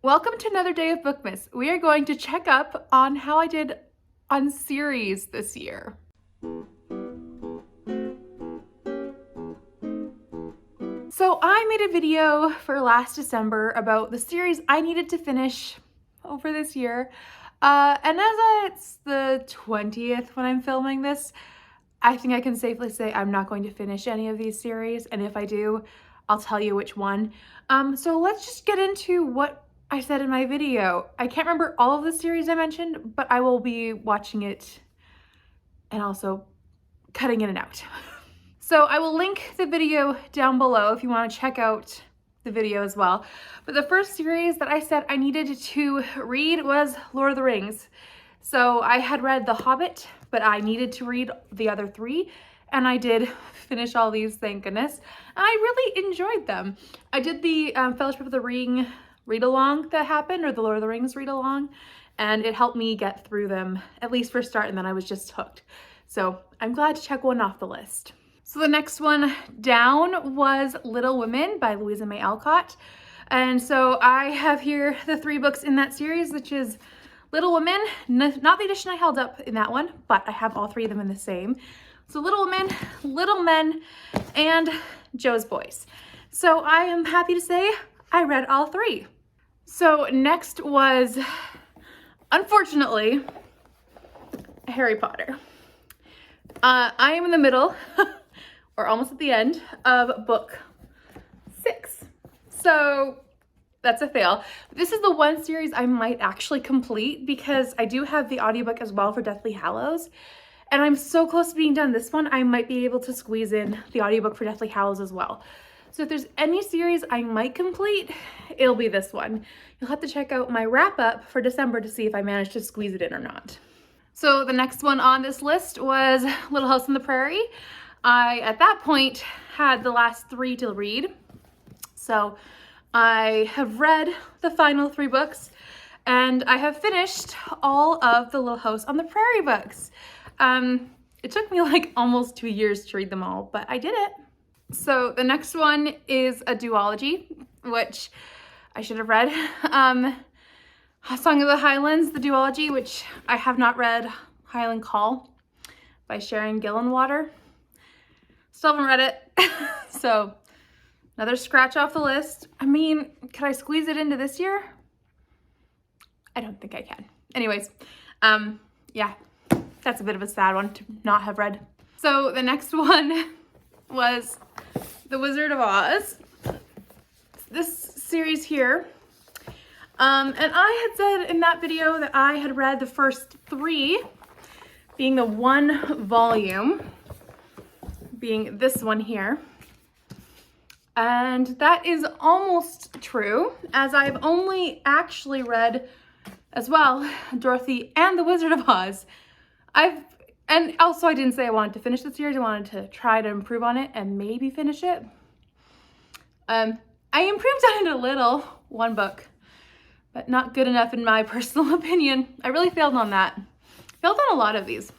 Welcome to another day of Bookmas. We are going to check up on how I did on series this year. So I made a video for last December about the series I needed to finish over this year. And as it's the 20th when I'm filming this, I think I can safely say I'm not going to finish any of these series. And if I do, I'll tell you which one. So let's just get into what I said in my video. I can't remember all of the series I mentioned, but I will be watching it and also cutting in and out. So I will link the video down below if you want to check out the video as well. But the first series that I said I needed to read was Lord of the Rings. So I had read The Hobbit, but I needed to read the other three, and I did finish all these, thank goodness. And I really enjoyed them. I did the Fellowship of the Ring read-along that happened, or the Lord of the Rings read-along, and it helped me get through them, at least for a start, and then I was just hooked. So I'm glad to check one off the list. So the next one down was Little Women by Louisa May Alcott. And so I have here the 3 books in that series, which is Little Women, not the edition I held up in that one, but I have all 3 of them in the same. So Little Women, Little Men, and Jo's Boys. So I am happy to say I read all 3. So next was, unfortunately, Harry Potter. I am in the middle, or almost at the end, of book 6. So that's a fail. This is the one series I might actually complete because I do have the audiobook as well for Deathly Hallows. And I'm so close to being done. This one, I might be able to squeeze in the audiobook for Deathly Hallows as well. So if there's any series I might complete, it'll be this one. You'll have to check out my wrap up for December to see if I managed to squeeze it in or not. So the next one on this list was Little House on the Prairie. I, at that point, had the last 3 to read. So I have read the final 3 books, and I have finished all of the Little House on the Prairie books. It took me like almost 2 years to read them all, but I did it. So the next one is a duology, which I should have read. Song of the Highlands, the duology, which I have not read. Highland Call by Sharon Gillenwater. Still haven't read it. So another scratch off the list. I mean, could I squeeze it into this year? I don't think I can. Anyways, yeah, that's a bit of a sad one to not have read. So the next one was The Wizard of Oz. This series here. And I had said in that video that I had read the first 3, being the 1 volume, being this one here. And that is almost true, as I've only actually read as well Dorothy and The Wizard of Oz. And also I didn't say I wanted to finish the series. I wanted to try to improve on it and maybe finish it. I improved on it a little, 1 book, but not good enough in my personal opinion. I really failed on that. Failed on a lot of these.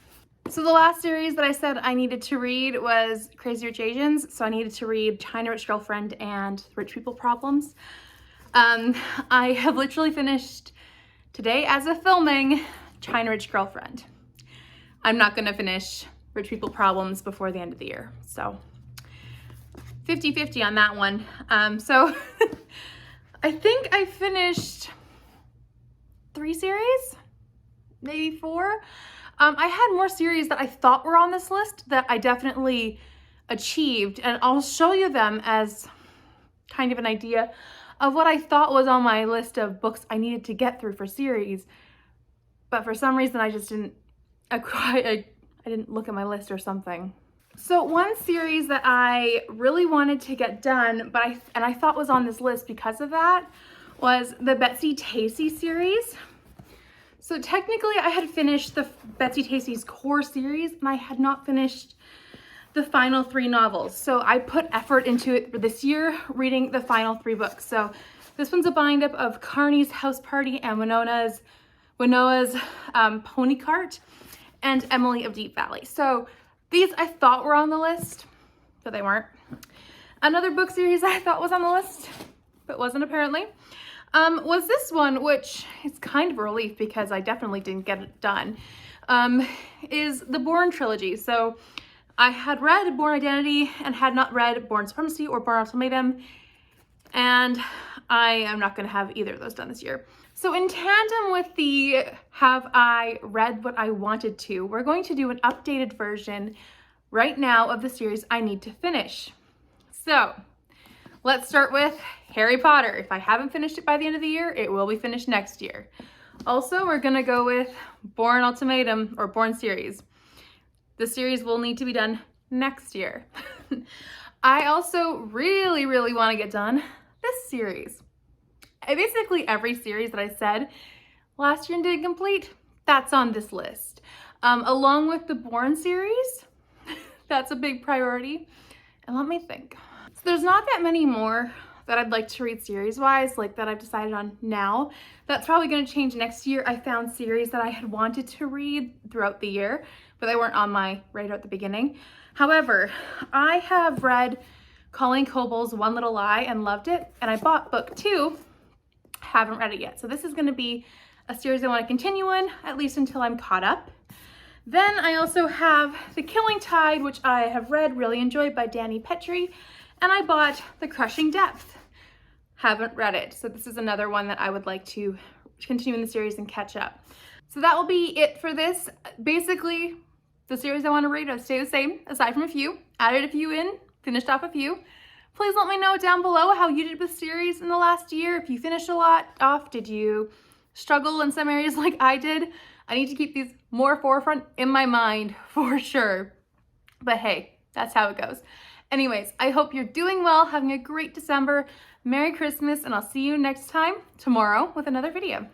So the last series that I said I needed to read was Crazy Rich Asians. So I needed to read China Rich Girlfriend and Rich People Problems. I have literally finished today as of filming China Rich Girlfriend. I'm not gonna finish Rich People Problems before the end of the year. So 50-50 on that one. So I think I finished 3 series, maybe 4. I had more series that I thought were on this list that I definitely achieved, and I'll show you them as kind of an idea of what I thought was on my list of books I needed to get through for series. But for some reason I just didn't I didn't look at my list or something. So one series that I really wanted to get done, but I thought was on this list because of that, was the Betsy Tacy series. So technically I had finished the Betsy Tacy's core series, and I had not finished the final 3 novels. So I put effort into it for this year, reading the final 3 books. So this one's a bind up of Carney's House Party and Winoa's Pony Cart, and Emily of Deep Valley. So these I thought were on the list, but they weren't. Another book series I thought was on the list, but wasn't apparently, was this one, which is kind of a relief because I definitely didn't get it done, is the Bourne Trilogy. So I had read Bourne Identity and had not read Bourne Supremacy or Bourne Ultimatum, and I am not going to have either of those done this year. So in tandem with the have I read what I wanted to, we're going to do an updated version right now of the series I need to finish. So let's start with Harry Potter. If I haven't finished it by the end of the year, it will be finished next year. Also, we're gonna go with Bourne Ultimatum or Bourne series. The series will need to be done next year. I also really want to get done this series. Basically every series that I said last year and didn't complete, that's on this list. Along with the Bourne series, that's a big priority. And let me think. So there's not that many more that I'd like to read series-wise, like that I've decided on now. That's probably going to change next year. I found series that I had wanted to read throughout the year, but they weren't on my radar at the beginning. However, I have read Colleen Koble's One Little Lie and loved it, and I bought book 2. Haven't read it yet. So this is going to be a series I want to continue in, at least until I'm caught up. Then I also have The Killing Tide, which I have read, really enjoyed, by Danny Petrie, and I bought The Crushing Depth. Haven't read it, so this is another one that I would like to continue in the series and catch up. So that will be it for this. Basically, the series I want to read will stay the same, aside from a few. Added a few in, finished off a few. Please let me know down below how you did with series in the last year. If you finished a lot off, did you struggle in some areas like I did? I need to keep these more forefront in my mind for sure. But hey, that's how it goes. Anyways, I hope you're doing well, having a great December. Merry Christmas, and I'll see you next time tomorrow with another video.